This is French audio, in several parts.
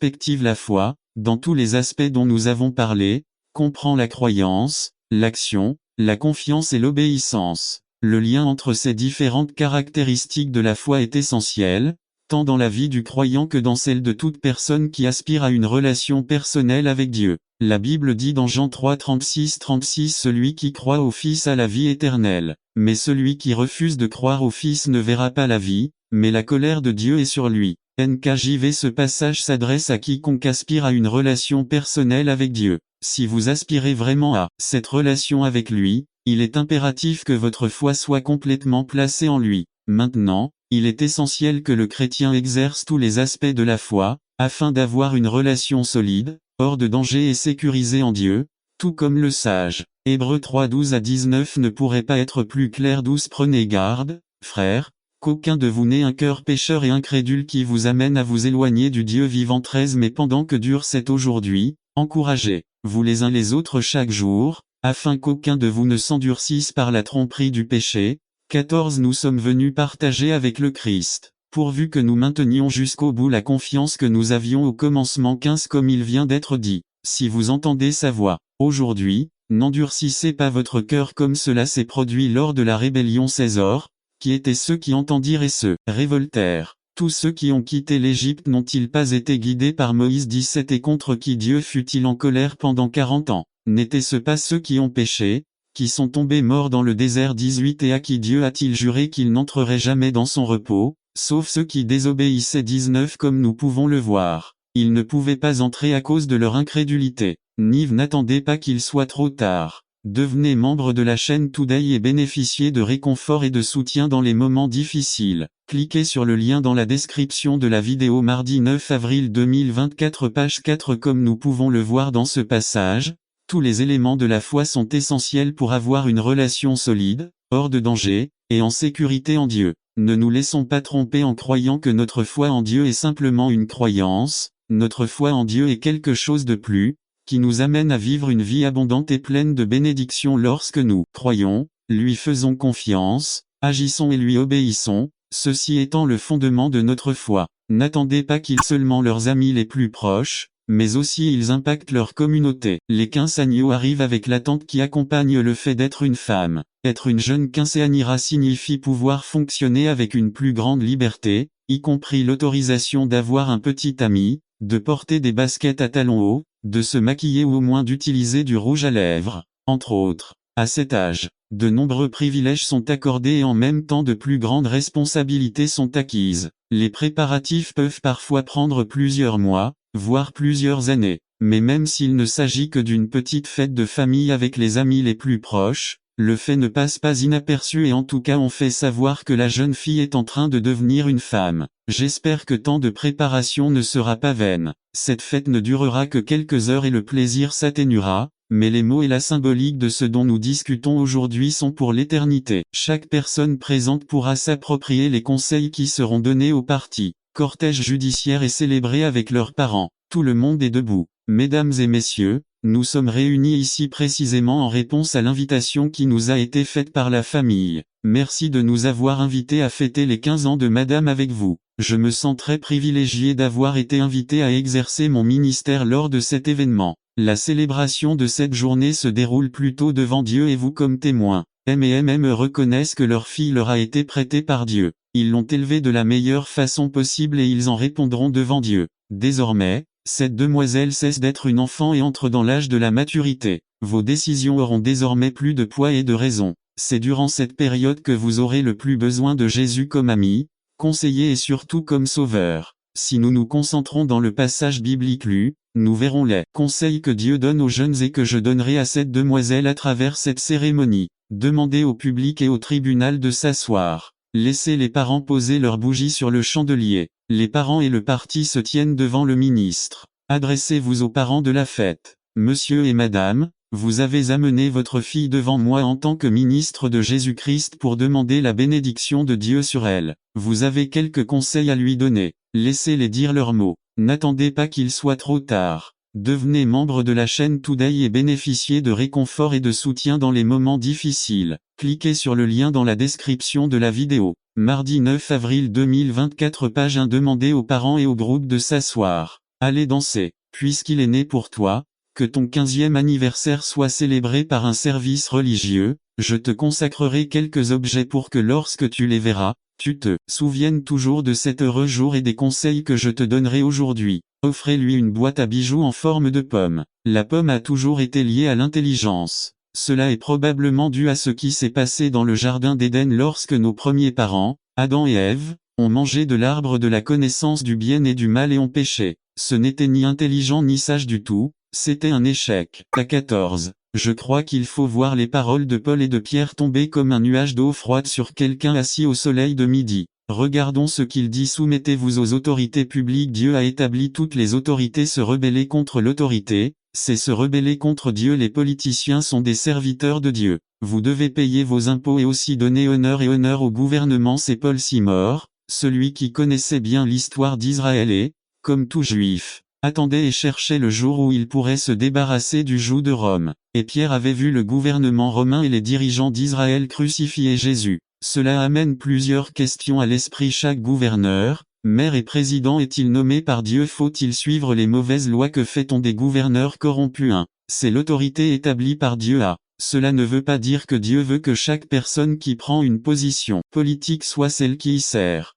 perspective la foi, dans tous les aspects dont nous avons parlé, comprend la croyance, l'action, la confiance et l'obéissance. Le lien entre ces différentes caractéristiques de la foi est essentiel, tant dans la vie du croyant que dans celle de toute personne qui aspire à une relation personnelle avec Dieu. La Bible dit dans Jean 3, 36 « Celui qui croit au Fils a la vie éternelle, mais celui qui refuse de croire au Fils ne verra pas la vie, mais la colère de Dieu est sur lui. » NKJV. Ce passage s'adresse à quiconque aspire à une relation personnelle avec Dieu. Si vous aspirez vraiment à cette relation avec lui, il est impératif que votre foi soit complètement placée en lui. Maintenant, il est essentiel que le chrétien exerce tous les aspects de la foi, afin d'avoir une relation solide, hors de danger et sécurisée en Dieu, tout comme le sage. Hébreux 3, 12-19 ne pourrait pas être plus clair. 12 Prenez garde, frères, qu'aucun de vous n'ait un cœur pécheur et incrédule qui vous amène à vous éloigner du Dieu vivant. 13 Mais pendant que dure cet aujourd'hui, encouragez-vous les uns les autres chaque jour, afin qu'aucun de vous ne s'endurcisse par la tromperie du péché. 14 Nous sommes venus partager avec le Christ, pourvu que nous maintenions jusqu'au bout la confiance que nous avions au commencement. 15 Comme il vient d'être dit, si vous entendez sa voix, aujourd'hui, n'endurcissez pas votre cœur comme cela s'est produit lors de la rébellion. 16 Or, qui étaient ceux qui entendirent et se révoltèrent? Tous ceux qui ont quitté l'Égypte n'ont-ils pas été guidés par Moïse? 17 Et contre qui Dieu fut-il en colère pendant 40 ans? N'étaient-ce pas ceux qui ont péché, qui sont tombés morts dans le désert? 18 Et à qui Dieu a-t-il juré qu'il n'entrerait jamais dans son repos, sauf ceux qui désobéissaient? 19 Comme nous pouvons le voir, ils ne pouvaient pas entrer à cause de leur incrédulité. N'attendez pas qu'il soit trop tard. Devenez membre de la chaîne Today et bénéficiez de réconfort et de soutien dans les moments difficiles. Cliquez sur le lien dans la description de la vidéo. Mardi 9 avril 2024 page 4 Comme nous pouvons le voir dans ce passage, tous les éléments de la foi sont essentiels pour avoir une relation solide, hors de danger, et en sécurité en Dieu. Ne nous laissons pas tromper en croyant que notre foi en Dieu est simplement une croyance. Notre foi en Dieu est quelque chose de plus, qui nous amène à vivre une vie abondante et pleine de bénédictions lorsque nous croyons, lui faisons confiance, agissons et lui obéissons, ceci étant le fondement de notre foi. N'attendez pas qu'ils seulement leurs amis les plus proches, mais aussi ils impactent leur communauté. Les quinceañeros arrivent avec l'attente qui accompagne le fait d'être une femme. Être une jeune quinceañera signifie pouvoir fonctionner avec une plus grande liberté, y compris l'autorisation d'avoir un petit ami, de porter des baskets à talons hauts, de se maquiller ou au moins d'utiliser du rouge à lèvres, entre autres. À cet âge, de nombreux privilèges sont accordés et en même temps de plus grandes responsabilités sont acquises. Les préparatifs peuvent parfois prendre plusieurs mois, voire plusieurs années. Mais même s'il ne s'agit que d'une petite fête de famille avec les amis les plus proches, le fait ne passe pas inaperçu et en tout cas on fait savoir que la jeune fille est en train de devenir une femme. J'espère que tant de préparation ne sera pas vaine. Cette fête ne durera que quelques heures et le plaisir s'atténuera, mais les mots et la symbolique de ce dont nous discutons aujourd'hui sont pour l'éternité. Chaque personne présente pourra s'approprier les conseils qui seront donnés aux parties. Cortège judiciaire est célébré avec leurs parents. Tout le monde est debout. Mesdames et messieurs, nous sommes réunis ici précisément en réponse à l'invitation qui nous a été faite par la famille. Merci de nous avoir invités à fêter les 15 ans de Madame avec vous. Je me sens très privilégié d'avoir été invité à exercer mon ministère lors de cet événement. La célébration de cette journée se déroule plutôt devant Dieu et vous comme témoins. M reconnaissent que leur fille leur a été prêtée par Dieu. Ils l'ont élevée de la meilleure façon possible et ils en répondront devant Dieu. Désormais, cette demoiselle cesse d'être une enfant et entre dans l'âge de la maturité. Vos décisions auront désormais plus de poids et de raison. C'est durant cette période que vous aurez le plus besoin de Jésus comme ami, conseiller et surtout comme sauveur. Si nous nous concentrons dans le passage biblique lu, nous verrons les conseils que Dieu donne aux jeunes et que je donnerai à cette demoiselle à travers cette cérémonie. Demandez au public et au tribunal de s'asseoir. Laissez les parents poser leurs bougies sur le chandelier. Les parents et le parti se tiennent devant le ministre. Adressez-vous aux parents de la fête. Monsieur et madame, vous avez amené votre fille devant moi en tant que ministre de Jésus-Christ pour demander la bénédiction de Dieu sur elle. Vous avez quelques conseils à lui donner. Laissez-les dire leurs mots. N'attendez pas qu'il soit trop tard. Devenez membre de la chaîne Today et bénéficiez de réconfort et de soutien dans les moments difficiles. Cliquez sur le lien dans la description de la vidéo. Mardi 9 avril 2024 page 1 Demandez aux parents et au groupe de s'asseoir. Allez danser, puisqu'il est né pour toi, que ton 15e anniversaire soit célébré par un service religieux, je te consacrerai quelques objets pour que lorsque tu les verras, tu te souviennes toujours de cet heureux jour et des conseils que je te donnerai aujourd'hui. Offrez-lui une boîte à bijoux en forme de pomme. La pomme a toujours été liée à l'intelligence. Cela est probablement dû à ce qui s'est passé dans le jardin d'Éden lorsque nos premiers parents, Adam et Ève, ont mangé de l'arbre de la connaissance du bien et du mal et ont péché. Ce n'était ni intelligent ni sage du tout, c'était un échec. À 14. Je crois qu'il faut voir les paroles de Paul et de Pierre tomber comme un nuage d'eau froide sur quelqu'un assis au soleil de midi. Regardons ce qu'il dit: soumettez-vous aux autorités publiques. Dieu a établi toutes les autorités. Se rebeller contre l'autorité, c'est se rebeller contre Dieu. Les politiciens sont des serviteurs de Dieu. Vous devez payer vos impôts et aussi donner honneur au gouvernement. C'est Paul Simor, celui qui connaissait bien l'histoire d'Israël et, comme tout juif, attendait et cherchait le jour où il pourrait se débarrasser du joug de Rome. Et Pierre avait vu le gouvernement romain et les dirigeants d'Israël crucifier Jésus. Cela amène plusieurs questions à l'esprit. Chaque gouverneur, maire et président est-il nommé par Dieu? Faut-il suivre les mauvaises lois? Que fait-on des gouverneurs corrompus? C'est l'autorité établie par Dieu. Cela ne veut pas dire que Dieu veut que chaque personne qui prend une position politique soit celle qui y sert.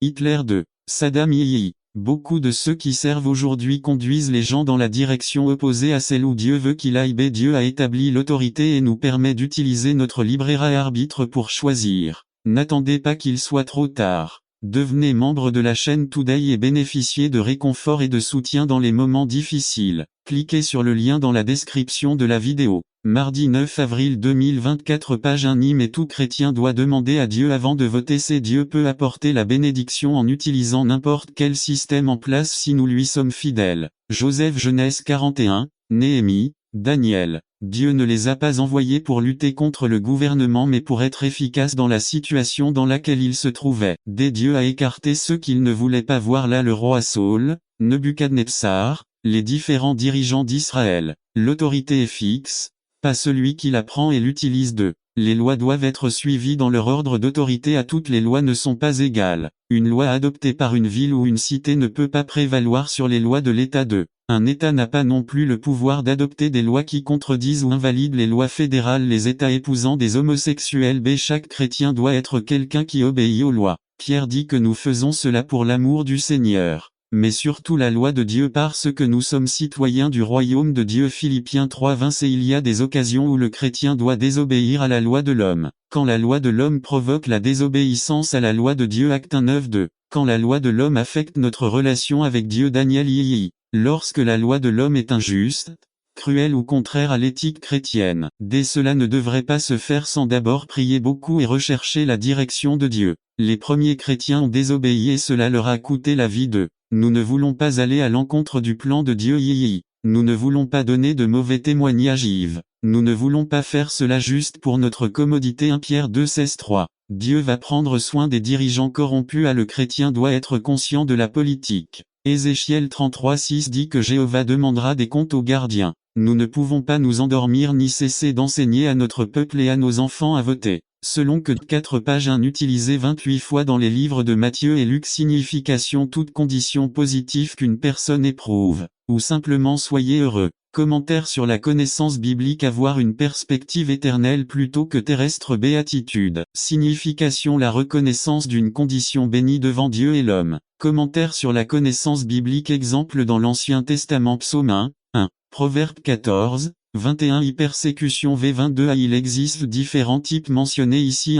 Hitler 2. Saddam Yii. Beaucoup de ceux qui servent aujourd'hui conduisent les gens dans la direction opposée à celle où Dieu veut qu'il aille. Dieu a établi l'autorité et nous permet d'utiliser notre libre arbitre pour choisir. N'attendez pas qu'il soit trop tard. Devenez membre de la chaîne Today et bénéficiez de réconfort et de soutien dans les moments difficiles. Cliquez sur le lien dans la description de la vidéo. Mardi 9 avril 2024. Page 1. Nîmes et tout chrétien doit demander à Dieu avant de voter. C'est Dieu peut apporter la bénédiction en utilisant n'importe quel système en place si nous lui sommes fidèles. Joseph Genèse 41, Néhémie, Daniel. Dieu ne les a pas envoyés pour lutter contre le gouvernement mais pour être efficace dans la situation dans laquelle ils se trouvaient. Dieu a écarté ceux qu'il ne voulait pas voir là: le roi Saül, Nebuchadnezzar, les différents dirigeants d'Israël. L'autorité est fixe, pas celui qui la prend et l'utilise. Les lois doivent être suivies dans leur ordre d'autorité. À toutes les lois ne sont pas égales. Une loi adoptée par une ville ou une cité ne peut pas prévaloir sur les lois de l'État. Un État n'a pas non plus le pouvoir d'adopter des lois qui contredisent ou invalident les lois fédérales. Les États épousant des homosexuels. Chaque chrétien doit être quelqu'un qui obéit aux lois. Pierre dit que nous faisons cela pour l'amour du Seigneur, mais surtout la loi de Dieu parce que nous sommes citoyens du royaume de Dieu. Philippiens 3:20. Il y a des occasions où le chrétien doit désobéir à la loi de l'homme. Quand la loi de l'homme provoque la désobéissance à la loi de Dieu. Actes 1:9-2. Quand la loi de l'homme affecte notre relation avec Dieu. Daniel Yii. Lorsque la loi de l'homme est injuste, cruelle ou contraire à l'éthique chrétienne. Cela ne devrait pas se faire sans d'abord prier beaucoup et rechercher la direction de Dieu. Les premiers chrétiens ont désobéi et cela leur a coûté la vie. Nous ne voulons pas aller à l'encontre du plan de Dieu. Nous ne voulons pas donner de mauvais témoignages. Nous ne voulons pas faire cela juste pour notre commodité. 1 Pierre 2:16-3. Dieu va prendre soin des dirigeants corrompus. Le chrétien doit être conscient de la politique. Ézéchiel 33:6 dit que Jéhovah demandera des comptes aux gardiens. Nous ne pouvons pas nous endormir ni cesser d'enseigner à notre peuple et à nos enfants à voter. Selon que 4 pages 1 utilisées 28 fois dans les livres de Matthieu et Luc. Signification: toute condition positive qu'une personne éprouve, ou simplement soyez heureux. Commentaire sur la connaissance biblique: avoir une perspective éternelle plutôt que terrestre. Béatitude. Signification: la reconnaissance d'une condition bénie devant Dieu et l'homme. Commentaire sur la connaissance biblique. Exemple dans l'Ancien Testament. Psaume 1. Proverbe 14:21. Persécution. V22. Il existe différents types mentionnés ici.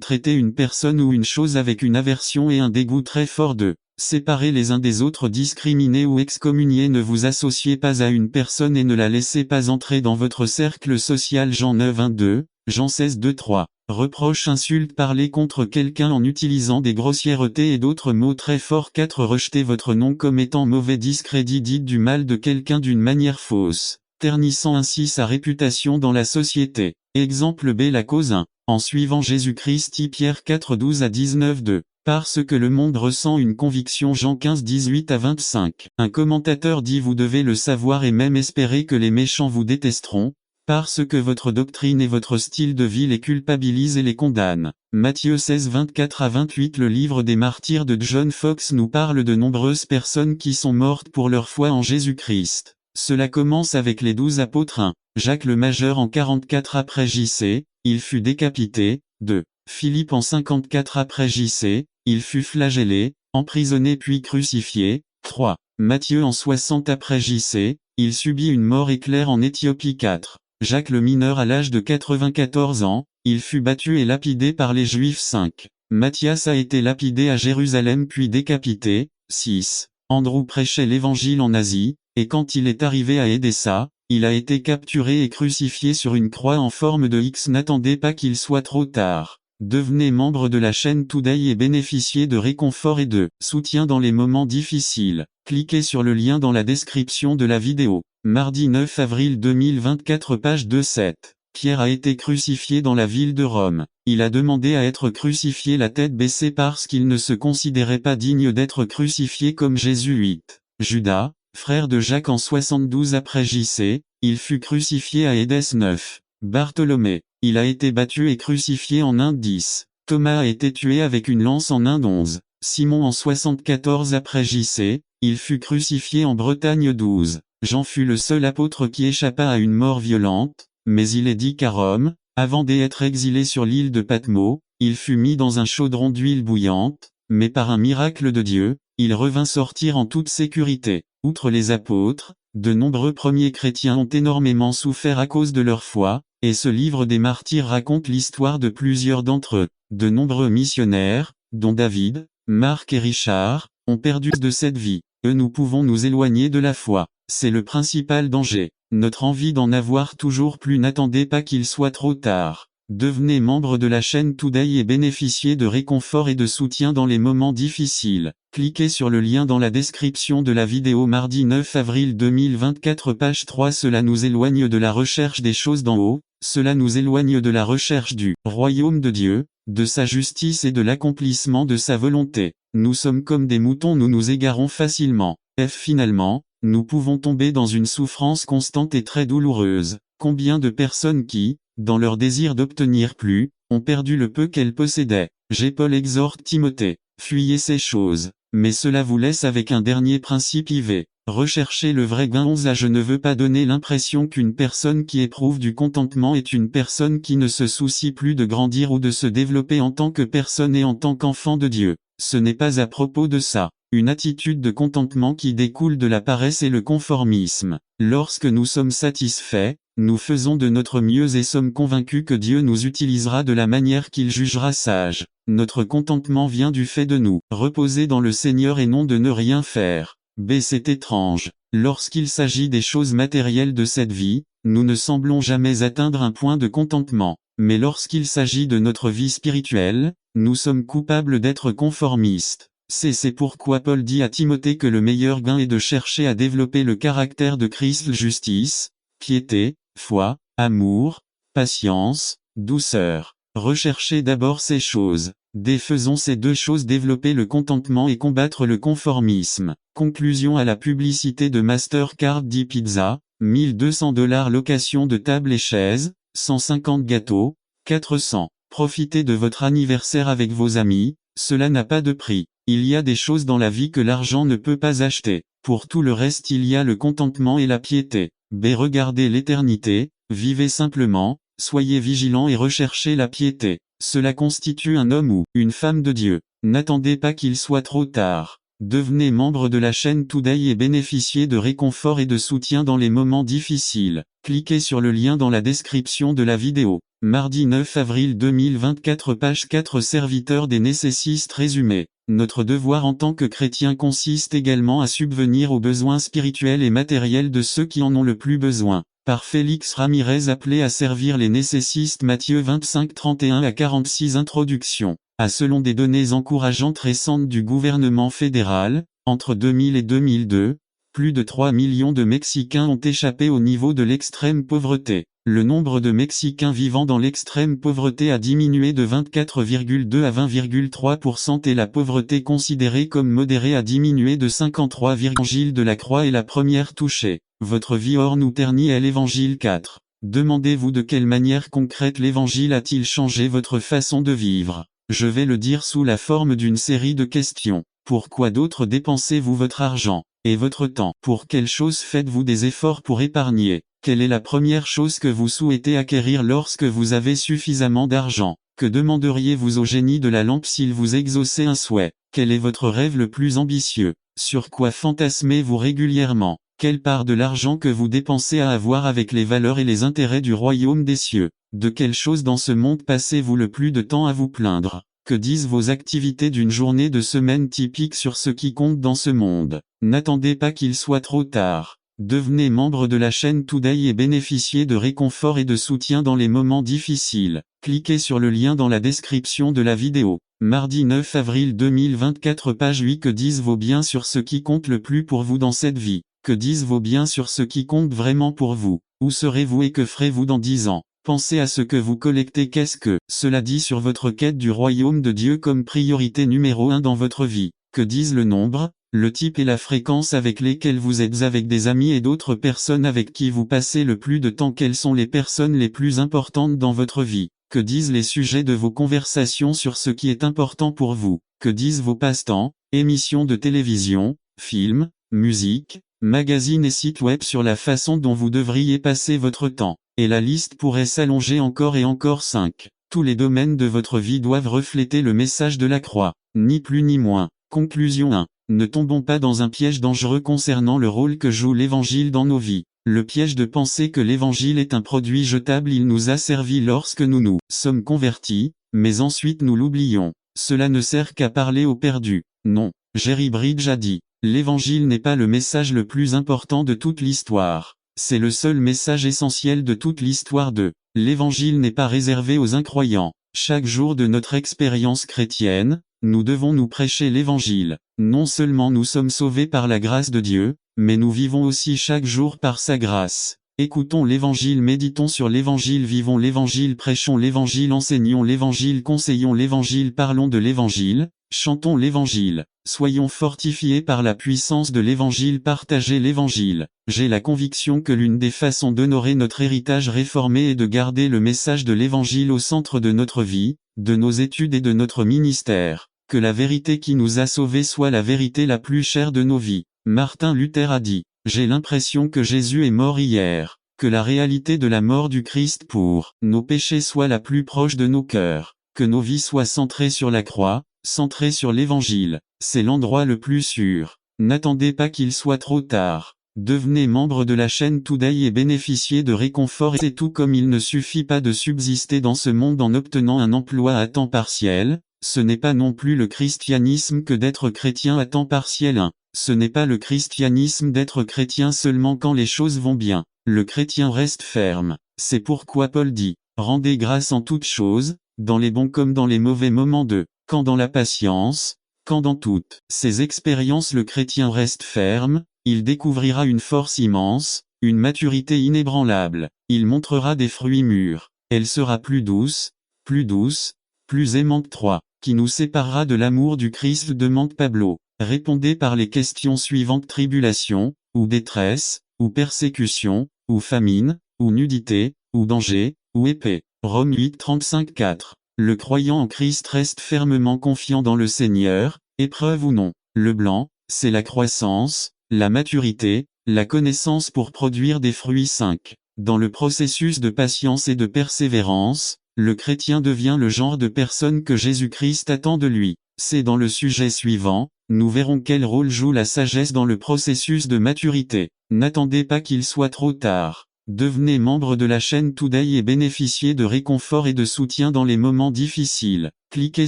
Traiter une personne ou une chose avec une aversion et un dégoût très fort. Séparer les uns des autres. Discriminer ou excommunier. Ne vous associez pas à une personne et ne la laissez pas entrer dans votre cercle social. Jean 9:1-2, Jean 16:2-3. Reproche, insulte, parler contre quelqu'un en utilisant des grossièretés et d'autres mots très forts. 4. Rejeter votre nom comme étant mauvais. Discrédit. Dites du mal de quelqu'un d'une manière fausse, ternissant ainsi sa réputation dans la société. Exemple B. La cause 1. En suivant Jésus-Christ. Pierre 4:12-19-2. Parce que le monde ressent une conviction. Jean 15:18-25. Un commentateur dit: vous devez le savoir et même espérer que les méchants vous détesteront, parce que votre doctrine et votre style de vie les culpabilisent et les condamnent. Matthieu 16 24 à 28. Le livre des martyrs de John Fox nous parle de nombreuses personnes qui sont mortes pour leur foi en Jésus-Christ. Cela commence avec les 12 apôtres. 1. Jacques le Majeur en 44 après J.C., il fut décapité. 2. Philippe en 54 après J.C., il fut flagellé, emprisonné puis crucifié. 3. Matthieu en 60 après J.C., il subit une mort éclair en Éthiopie. 4. Jacques le Mineur à l'âge de 94 ans, il fut battu et lapidé par les Juifs. 5. Matthias a été lapidé à Jérusalem puis décapité. 6. Andrew prêchait l'évangile en Asie, et quand il est arrivé à Édessa, il a été capturé et crucifié sur une croix en forme de X. N'attendez pas qu'il soit trop tard. Devenez membre de la chaîne Today et bénéficiez de réconfort et de soutien dans les moments difficiles. Cliquez sur le lien dans la description de la vidéo. Mardi 9 avril 2024 page 2-7. Pierre a été crucifié dans la ville de Rome. Il a demandé à être crucifié la tête baissée parce qu'il ne se considérait pas digne d'être crucifié comme Jésus. 8. Judas, frère de Jacques en 72 après J.C., il fut crucifié à Édesse. 9. Bartholomée, il a été battu et crucifié en Inde. 10. Thomas a été tué avec une lance en Inde. 11. Simon en 74 après J.C., il fut crucifié en Bretagne. 12. Jean fut le seul apôtre qui échappa à une mort violente, mais il est dit qu'à Rome, avant d'être exilé sur l'île de Patmos, il fut mis dans un chaudron d'huile bouillante, mais par un miracle de Dieu, il revint sortir en toute sécurité. Outre les apôtres, de nombreux premiers chrétiens ont énormément souffert à cause de leur foi, et ce livre des martyrs raconte l'histoire de plusieurs d'entre eux. De nombreux missionnaires, dont David, Marc et Richard, ont perdu de cette vie. Nous pouvons nous éloigner de la foi. C'est le principal danger. Notre envie d'en avoir toujours plus. N'attendez pas qu'il soit trop tard. Devenez membre de la chaîne Today et bénéficiez de réconfort et de soutien dans les moments difficiles. Cliquez sur le lien dans la description de la vidéo. Mardi 9 avril 2024 page 3. Cela nous éloigne de la recherche des choses d'en haut, cela nous éloigne de la recherche du royaume de Dieu, de sa justice et de l'accomplissement de sa volonté. Nous sommes comme des moutons, nous nous égarons facilement. Finalement, nous pouvons tomber dans une souffrance constante et très douloureuse. Combien de personnes qui, dans leur désir d'obtenir plus, ont perdu le peu qu'elles possédaient. Paul exhorte Timothée, fuyez ces choses, mais cela vous laisse avec un dernier principe IV. Recherchez le vrai gain. 11. Je ne veux pas donner l'impression qu'une personne qui éprouve du contentement est une personne qui ne se soucie plus de grandir ou de se développer en tant que personne et en tant qu'enfant de Dieu. Ce n'est pas à propos de ça. Une attitude de contentement qui découle de la paresse et le conformisme. Lorsque nous sommes satisfaits, nous faisons de notre mieux et sommes convaincus que Dieu nous utilisera de la manière qu'il jugera sage. Notre contentement vient du fait de nous reposer dans le Seigneur et non de ne rien faire. C'est étrange. Lorsqu'il s'agit des choses matérielles de cette vie, nous ne semblons jamais atteindre un point de contentement. Mais lorsqu'il s'agit de notre vie spirituelle, nous sommes coupables d'être conformistes. C'est pourquoi Paul dit à Timothée que le meilleur gain est de chercher à développer le caractère de Christ: justice, piété, foi, amour, patience, douceur. Recherchez d'abord ces choses. Faisons ces deux choses: développer le contentement et combattre le conformisme. Conclusion à la publicité de Mastercard Pizza, $1200 location de table et chaises, 150 gâteaux, 400. Profitez de votre anniversaire avec vos amis, cela n'a pas de prix. Il y a des choses dans la vie que l'argent ne peut pas acheter. Pour tout le reste il y a le contentement et la piété. Regardez l'éternité, vivez simplement, soyez vigilants et recherchez la piété. Cela constitue un homme ou une femme de Dieu. N'attendez pas qu'il soit trop tard. Devenez membre de la chaîne Today et bénéficiez de réconfort et de soutien dans les moments difficiles. Cliquez sur le lien dans la description de la vidéo. Mardi 9 avril 2024 page 4. Serviteur des nécessistes résumé. Notre devoir en tant que chrétien consiste également à subvenir aux besoins spirituels et matériels de ceux qui en ont le plus besoin. Par Félix Ramirez, appelé à servir les nécessistes. Matthieu 25 31 à 46. Introduction. Selon des données encourageantes récentes du gouvernement fédéral, entre 2000 et 2002, plus de 3 millions de Mexicains ont échappé au niveau de l'extrême pauvreté. Le nombre de Mexicains vivant dans l'extrême pauvreté a diminué de 24,2 à 20,3% et la pauvreté considérée comme modérée a diminué de 53. L'Évangile de la croix est la première touchée. Votre vie hors nous ternit est l'Évangile 4. Demandez-vous de quelle manière concrète l'Évangile a-t-il changé votre façon de vivre. Je vais le dire sous la forme d'une série de questions. Pourquoi d'autres dépensez-vous votre argent et votre temps? Pour quelle chose faites-vous des efforts pour épargner? Quelle est la première chose que vous souhaitez acquérir lorsque vous avez suffisamment d'argent? Que demanderiez-vous au génie de la lampe s'il vous exauçait un souhait? Quel est votre rêve le plus ambitieux? Sur quoi fantasmez-vous régulièrement? Quelle part de l'argent que vous dépensez a à voir avec les valeurs et les intérêts du royaume des cieux? De quelle chose dans ce monde passez-vous le plus de temps à vous plaindre? Que disent vos activités d'une journée de semaine typique sur ce qui compte dans ce monde? N'attendez pas qu'il soit trop tard. Devenez membre de la chaîne Today et bénéficiez de réconfort et de soutien dans les moments difficiles. Cliquez sur le lien dans la description de la vidéo. Mardi 9 avril 2024 page 8. Que disent vos biens sur ce qui compte le plus pour vous dans cette vie? Que disent vos biens sur ce qui compte vraiment pour vous? Où serez-vous et que ferez-vous dans 10 ans? Pensez à ce que vous collectez. Qu'est-ce que cela dit sur votre quête du royaume de Dieu comme priorité numéro 1 dans votre vie? Que disent le nombre, le type et la fréquence avec lesquels vous êtes avec des amis et d'autres personnes avec qui vous passez le plus de temps? Quelles sont les personnes les plus importantes dans votre vie? Que disent les sujets de vos conversations sur ce qui est important pour vous? Que disent vos passe-temps, émissions de télévision, films, musique, magazines et sites web sur la façon dont vous devriez passer votre temps? Et la liste pourrait s'allonger encore et encore. 5. Tous les domaines de votre vie doivent refléter le message de la croix, ni plus ni moins. Conclusion 1. Ne tombons pas dans un piège dangereux concernant le rôle que joue l'Évangile dans nos vies. Le piège de penser que l'Évangile est un produit jetable. Il nous a servi lorsque nous sommes convertis, mais ensuite nous l'oublions. Cela ne sert qu'à parler aux perdus. Non, Jerry Bridge a dit, l'Évangile n'est pas le message le plus important de toute l'histoire. C'est le seul message essentiel de toute l'histoire de l'Évangile n'est pas réservé aux incroyants. Chaque jour de notre expérience chrétienne, nous devons nous prêcher l'Évangile. Non seulement nous sommes sauvés par la grâce de Dieu, mais nous vivons aussi chaque jour par sa grâce. Écoutons l'Évangile, méditons sur l'Évangile, vivons l'Évangile, prêchons l'Évangile, enseignons l'Évangile, conseillons l'Évangile, parlons de l'Évangile, chantons l'Évangile. Soyons fortifiés par la puissance de l'Évangile, partagez l'Évangile. J'ai la conviction que l'une des façons d'honorer notre héritage réformé est de garder le message de l'Évangile au centre de notre vie, de nos études et de notre ministère. Que la vérité qui nous a sauvés soit la vérité la plus chère de nos vies. Martin Luther a dit, j'ai l'impression que Jésus est mort hier. Que la réalité de la mort du Christ pour nos péchés soit la plus proche de nos cœurs. Que nos vies soient centrées sur la croix, centrées sur l'Évangile. C'est l'endroit le plus sûr. N'attendez pas qu'il soit trop tard. Devenez membre de la chaîne Today et bénéficiez de réconfort. Et c'est tout. Comme il ne suffit pas de subsister dans ce monde en obtenant un emploi à temps partiel, ce n'est pas non plus le christianisme que d'être chrétien à temps partiel. 1. Ce n'est pas le christianisme d'être chrétien seulement quand les choses vont bien. Le chrétien reste ferme. C'est pourquoi Paul dit, rendez grâce en toutes choses, dans les bons comme dans les mauvais moments. 2. Quand dans la patience, quand dans toutes ces expériences le chrétien reste ferme, il découvrira une force immense, une maturité inébranlable. Il montrera des fruits mûrs. Elle sera plus douce, plus aimante. 3. Qui nous séparera de l'amour du Christ? Demande Pablo. Répondez par les questions suivantes. Tribulation, ou détresse, ou persécution, ou famine, ou nudité, ou danger, ou épée. Romains 8, 35-4. Le croyant en Christ reste fermement confiant dans le Seigneur, épreuve ou non. Le blanc, c'est la croissance, la maturité, la connaissance pour produire des fruits. 5. Dans le processus de patience et de persévérance, le chrétien devient le genre de personne que Jésus-Christ attend de lui. C'est dans le sujet suivant, nous verrons quel rôle joue la sagesse dans le processus de maturité. N'attendez pas qu'il soit trop tard. Devenez membre de la chaîne Today et bénéficiez de réconfort et de soutien dans les moments difficiles. Cliquez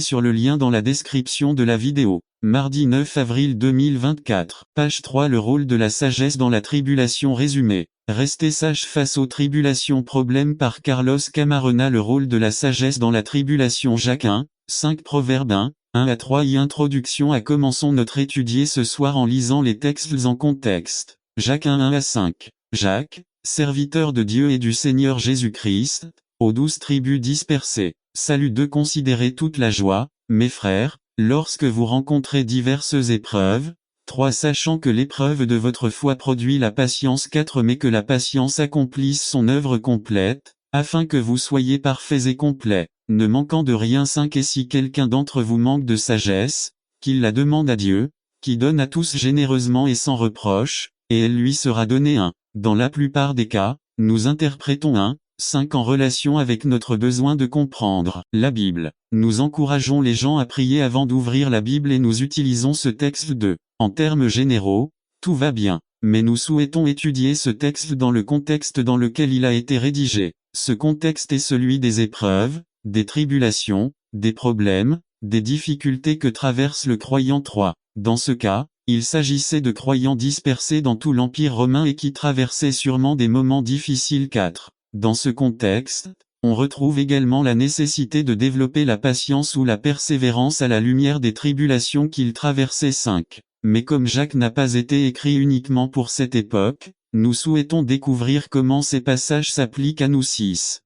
sur le lien dans la description de la vidéo. Mardi 9 avril 2024. Page 3. Le rôle de la sagesse dans la tribulation résumé. Restez sage face aux tribulations. Problème par Carlos Camarena. Le rôle de la sagesse dans la tribulation. Jacques 1, 5. Proverbe 1 à 3. Introduction à Commençons notre étudier ce soir en lisant les textes en contexte. Jacques 1 à 5. Jacques, serviteur de Dieu et du Seigneur Jésus-Christ, aux 12 tribus dispersées. Salut. 2. Considérez toute la joie, mes frères, lorsque vous rencontrez diverses épreuves, 3. Sachant que l'épreuve de votre foi produit la patience. 4. Mais que la patience accomplisse son œuvre complète, afin que vous soyez parfaits et complets, ne manquant de rien. 5. Et si quelqu'un d'entre vous manque de sagesse, qu'il la demande à Dieu, qui donne à tous généreusement et sans reproche, et elle lui sera donnée. 1. Dans la plupart des cas, nous interprétons 1. 5 en relation avec notre besoin de comprendre la Bible. Nous encourageons les gens à prier avant d'ouvrir la Bible et nous utilisons ce texte en termes généraux, tout va bien. Mais nous souhaitons étudier ce texte dans le contexte dans lequel il a été rédigé. Ce contexte est celui des épreuves, des tribulations, des problèmes, des difficultés que traverse le croyant. 3. Dans ce cas, il s'agissait de croyants dispersés dans tout l'Empire romain et qui traversaient sûrement des moments difficiles. 4. Dans ce contexte, on retrouve également la nécessité de développer la patience ou la persévérance à la lumière des tribulations qu'ils traversaient. 5. Mais comme Jacques n'a pas été écrit uniquement pour cette époque, nous souhaitons découvrir comment ces passages s'appliquent à nous. 6.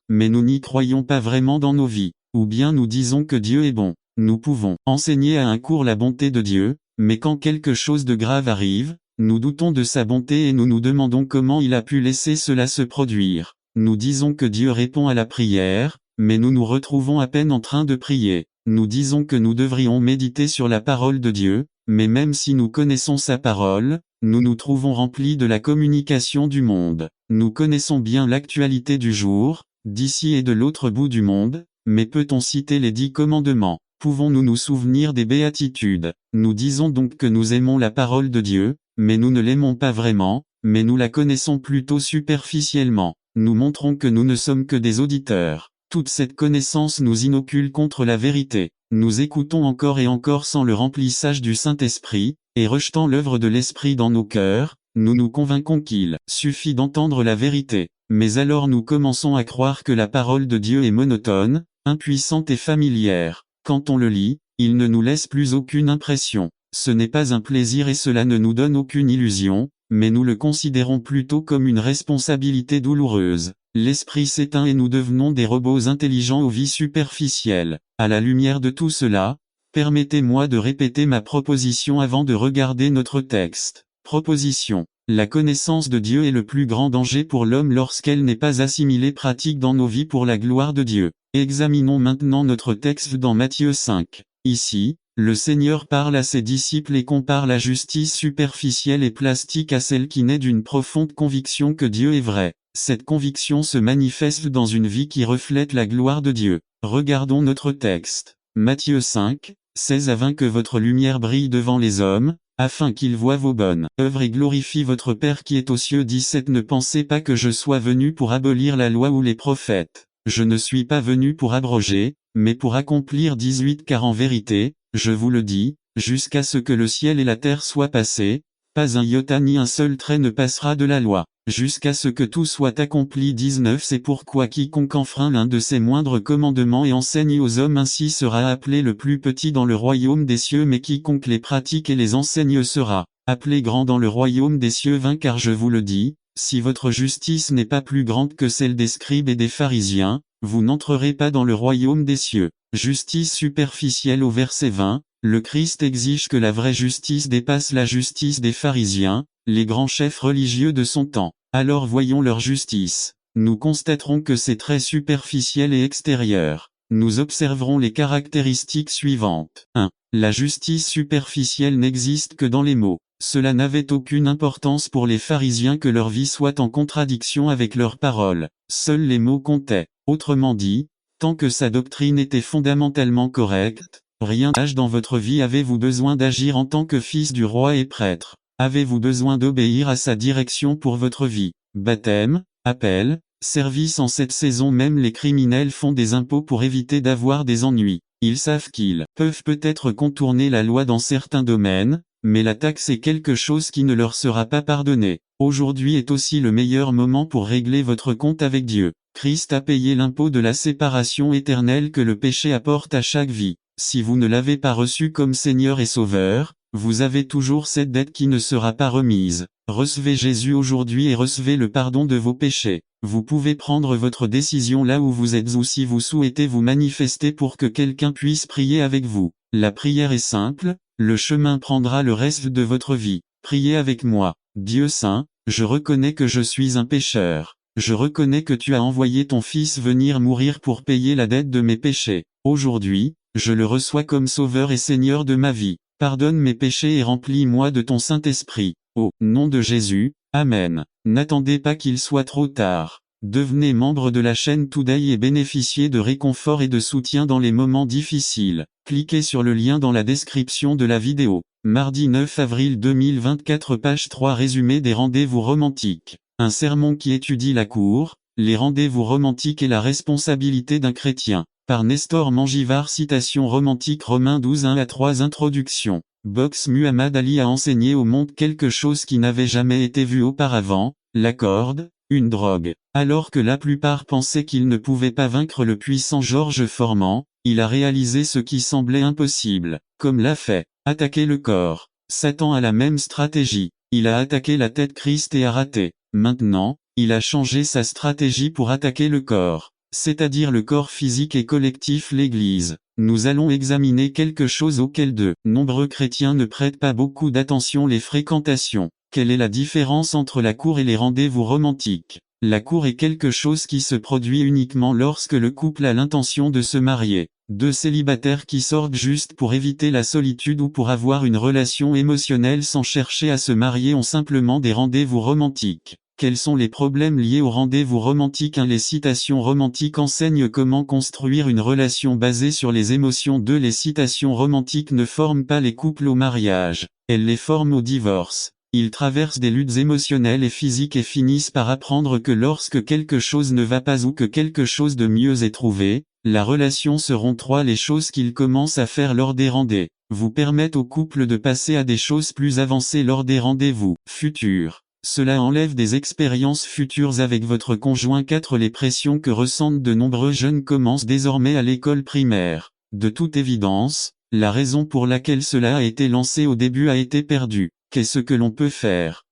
Mais nous n'y croyons pas vraiment dans nos vies. Ou bien nous disons que Dieu est bon. Nous pouvons enseigner à un cours la bonté de Dieu, mais quand quelque chose de grave arrive, nous doutons de sa bonté et nous nous demandons comment il a pu laisser cela se produire. Nous disons que Dieu répond à la prière, mais nous nous retrouvons à peine en train de prier. Nous disons que nous devrions méditer sur la parole de Dieu, mais même si nous connaissons sa parole, nous nous trouvons remplis de la communication du monde. Nous connaissons bien l'actualité du jour, d'ici et de l'autre bout du monde, mais peut-on citer les 10 commandements? Pouvons-nous nous souvenir des béatitudes? Nous disons donc que nous aimons la parole de Dieu, mais nous ne l'aimons pas vraiment, mais nous la connaissons plutôt superficiellement. Nous montrons que nous ne sommes que des auditeurs. Toute cette connaissance nous inocule contre la vérité. Nous écoutons encore et encore sans le remplissage du Saint-Esprit, et rejetant l'œuvre de l'Esprit dans nos cœurs, nous nous convainquons qu'il suffit d'entendre la vérité. Mais alors nous commençons à croire que la parole de Dieu est monotone, impuissante et familière. Quand on le lit, il ne nous laisse plus aucune impression. Ce n'est pas un plaisir et cela ne nous donne aucune illusion, mais nous le considérons plutôt comme une responsabilité douloureuse. L'esprit s'éteint et nous devenons des robots intelligents aux vies superficielles. À la lumière de tout cela, permettez-moi de répéter ma proposition avant de regarder notre texte. Proposition. La connaissance de Dieu est le plus grand danger pour l'homme lorsqu'elle n'est pas assimilée pratique dans nos vies pour la gloire de Dieu. Examinons maintenant notre texte dans Matthieu 5. Ici, le Seigneur parle à ses disciples et compare la justice superficielle et plastique à celle qui naît d'une profonde conviction que Dieu est vrai. Cette conviction se manifeste dans une vie qui reflète la gloire de Dieu. Regardons notre texte. Matthieu 5, 16 à 20. Que votre lumière brille devant les hommes, afin qu'ils voient vos bonnes œuvres et glorifient votre Père qui est aux cieux. 17. Ne pensez pas que je sois venu pour abolir la loi ou les prophètes. Je ne suis pas venu pour abroger, mais pour accomplir. 18. Car en vérité, je vous le dis, jusqu'à ce que le ciel et la terre soient passés, pas un iota ni un seul trait ne passera de la loi, jusqu'à ce que tout soit accompli. 19. C'est pourquoi quiconque enfreint l'un de ces moindres commandements et enseigne aux hommes ainsi sera appelé le plus petit dans le royaume des cieux, mais quiconque les pratique et les enseigne sera appelé grand dans le royaume des cieux. 20. Car je vous le dis, si votre justice n'est pas plus grande que celle des scribes et des pharisiens, vous n'entrerez pas dans le royaume des cieux. Justice superficielle. Au verset 20, le Christ exige que la vraie justice dépasse la justice des pharisiens, les grands chefs religieux de son temps. Alors voyons leur justice. Nous constaterons que c'est très superficiel et extérieur. Nous observerons les caractéristiques suivantes. 1. La justice superficielle n'existe que dans les mots. Cela n'avait aucune importance pour les pharisiens que leur vie soit en contradiction avec leurs paroles. Seuls les mots comptaient. Autrement dit, tant que sa doctrine était fondamentalement correcte, rien d'âge dans votre vie. Avez-vous besoin d'agir en tant que fils du roi et prêtre? Avez-vous besoin d'obéir à sa direction pour votre vie? Baptême, appel, service. En cette saison même les criminels font des impôts pour éviter d'avoir des ennuis. Ils savent qu'ils peuvent peut-être contourner la loi dans certains domaines, mais la taxe est quelque chose qui ne leur sera pas pardonné. Aujourd'hui est aussi le meilleur moment pour régler votre compte avec Dieu. Christ a payé l'impôt de la séparation éternelle que le péché apporte à chaque vie. Si vous ne l'avez pas reçu comme Seigneur et Sauveur, vous avez toujours cette dette qui ne sera pas remise. Recevez Jésus aujourd'hui et recevez le pardon de vos péchés. Vous pouvez prendre votre décision là où vous êtes ou si vous souhaitez vous manifester pour que quelqu'un puisse prier avec vous. La prière est simple, le chemin prendra le reste de votre vie. Priez avec moi. Dieu saint, je reconnais que je suis un pécheur. Je reconnais que tu as envoyé ton Fils venir mourir pour payer la dette de mes péchés. Aujourd'hui, je le reçois comme Sauveur et Seigneur de ma vie. Pardonne mes péchés et remplis-moi de ton Saint-Esprit. Au nom de Jésus, Amen. N'attendez pas qu'il soit trop tard. Devenez membre de la chaîne Today et bénéficiez de réconfort et de soutien dans les moments difficiles. Cliquez sur le lien dans la description de la vidéo. Mardi 9 avril 2024 page 3 résumé des rendez-vous romantiques. Un sermon qui étudie la cour, les rendez-vous romantiques et la responsabilité d'un chrétien. Par Nestor Mangivard. Citation romantique Romains 12 1-3 Introduction. Box Muhammad Ali a enseigné au monde quelque chose qui n'avait jamais été vu auparavant, la corde, une drogue. Alors que la plupart pensaient qu'il ne pouvait pas vaincre le puissant Georges Foreman, il a réalisé ce qui semblait impossible, comme l'a fait, attaquer le corps. Satan a la même stratégie, il a attaqué la tête Christ et a raté. Maintenant, il a changé sa stratégie pour attaquer le corps, c'est-à-dire le corps physique et collectif l'Église. Nous allons examiner quelque chose auquel de nombreux chrétiens ne prêtent pas beaucoup d'attention: les fréquentations. Quelle est la différence entre la cour et les rendez-vous romantiques? La cour est quelque chose qui se produit uniquement lorsque le couple a l'intention de se marier. Deux célibataires qui sortent juste pour éviter la solitude ou pour avoir une relation émotionnelle sans chercher à se marier ont simplement des rendez-vous romantiques. Quels sont les problèmes liés aux rendez-vous romantiques? 1. Les citations romantiques enseignent comment construire une relation basée sur les émotions. 2. Les citations romantiques ne forment pas les couples au mariage, elles les forment au divorce. Ils traversent des luttes émotionnelles et physiques et finissent par apprendre que lorsque quelque chose ne va pas ou que quelque chose de mieux est trouvé, la relation se rompt. 3. Les choses qu'ils commencent à faire lors des rendez-vous permettent au couple de passer à des choses plus avancées lors des rendez-vous futurs. Cela enlève des expériences futures avec votre conjoint. 4. Les pressions que ressentent de nombreux jeunes commencent désormais à l'école primaire. De toute évidence, la raison pour laquelle cela a été lancé au début a été perdue. Qu'est-ce que l'on peut faire?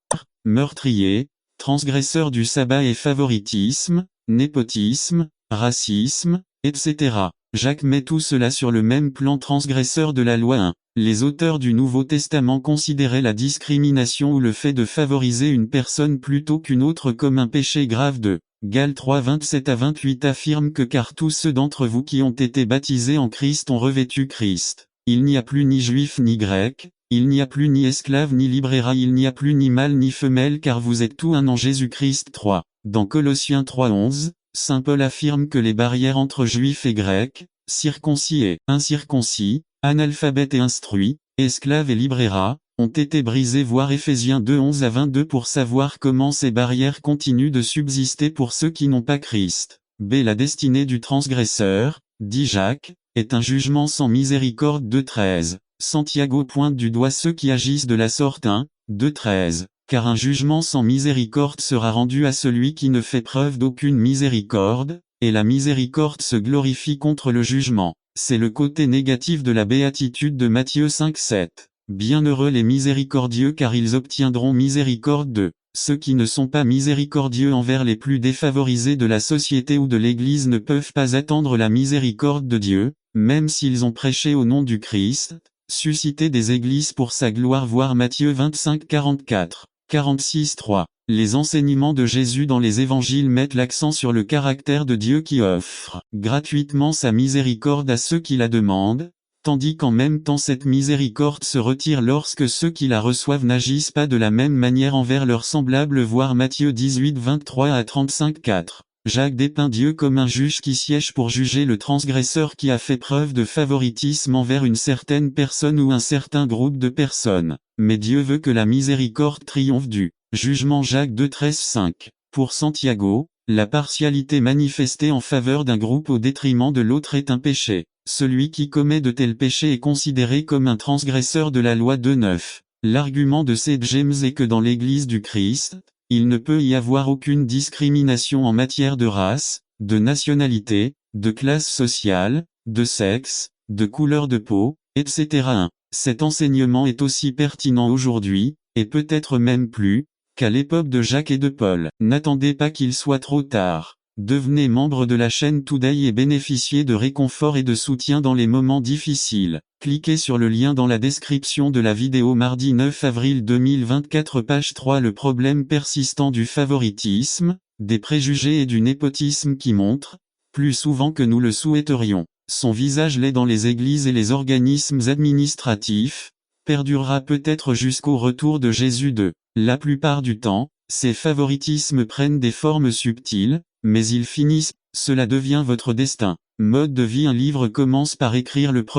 Meurtrier, transgresseur du sabbat et favoritisme, népotisme, racisme, etc. Jacques met tout cela sur le même plan. Transgresseur de la loi. 1. Les auteurs du Nouveau Testament considéraient la discrimination ou le fait de favoriser une personne plutôt qu'une autre comme un péché grave. 2. Galates 3 27-28 affirme que car tous ceux d'entre vous qui ont été baptisés en Christ ont revêtu Christ. Il n'y a plus ni juif ni grec, il n'y a plus ni esclave ni libre, il n'y a plus ni mâle ni femelle car vous êtes tout un en Jésus-Christ. 3. Dans Colossiens 3:11, Saint Paul affirme que les barrières entre juifs et grecs, circoncis et incirconcis, analphabètes et instruits, esclaves et libre, ont été brisées. Voir Éphésiens 2:11-22 pour savoir comment ces barrières continuent de subsister pour ceux qui n'ont pas Christ. B. La destinée du transgresseur, dit Jacques, est un jugement sans miséricorde. 2:13. Santiago pointe du doigt ceux qui agissent de la sorte. 1, 2:13. Car un jugement sans miséricorde sera rendu à celui qui ne fait preuve d'aucune miséricorde, et la miséricorde se glorifie contre le jugement. C'est le côté négatif de la béatitude de Matthieu 5:7. Bienheureux les miséricordieux car ils obtiendront miséricorde. 2. Ceux qui ne sont pas miséricordieux envers les plus défavorisés de la société ou de l'Église ne peuvent pas attendre la miséricorde de Dieu, même s'ils ont prêché au nom du Christ, suscité des églises pour sa gloire. Voir Matthieu 25:44. 46:3. Les enseignements de Jésus dans les évangiles mettent l'accent sur le caractère de Dieu qui offre gratuitement sa miséricorde à ceux qui la demandent, tandis qu'en même temps cette miséricorde se retire lorsque ceux qui la reçoivent n'agissent pas de la même manière envers leurs semblables. Voir Matthieu 18:23-35-4. Jacques dépeint Dieu comme un juge qui siège pour juger le transgresseur qui a fait preuve de favoritisme envers une certaine personne ou un certain groupe de personnes. Mais Dieu veut que la miséricorde triomphe du jugement. Jacques 2:13-5. Pour Santiago, la partialité manifestée en faveur d'un groupe au détriment de l'autre est un péché. Celui qui commet de tels péchés est considéré comme un transgresseur de la loi. 2:9. L'argument de St. James est que dans l'Église du Christ, il ne peut y avoir aucune discrimination en matière de race, de nationalité, de classe sociale, de sexe, de couleur de peau, etc. 1. Cet enseignement est aussi pertinent aujourd'hui, et peut-être même plus, qu'à l'époque de Jacques et de Paul. N'attendez pas qu'il soit trop tard. Devenez membre de la chaîne Today et bénéficiez de réconfort et de soutien dans les moments difficiles. Cliquez sur le lien dans la description de la vidéo mardi 9 avril 2024 page 3. Le problème persistant du favoritisme, des préjugés et du népotisme qui montre, plus souvent que nous le souhaiterions, son visage laid dans les églises et les organismes administratifs, perdurera peut-être jusqu'au retour de Jésus. La plupart du temps, ces favoritismes prennent des formes subtiles, mais ils finissent, cela devient votre destin. Mode de vie. Un livre commence par écrire le premier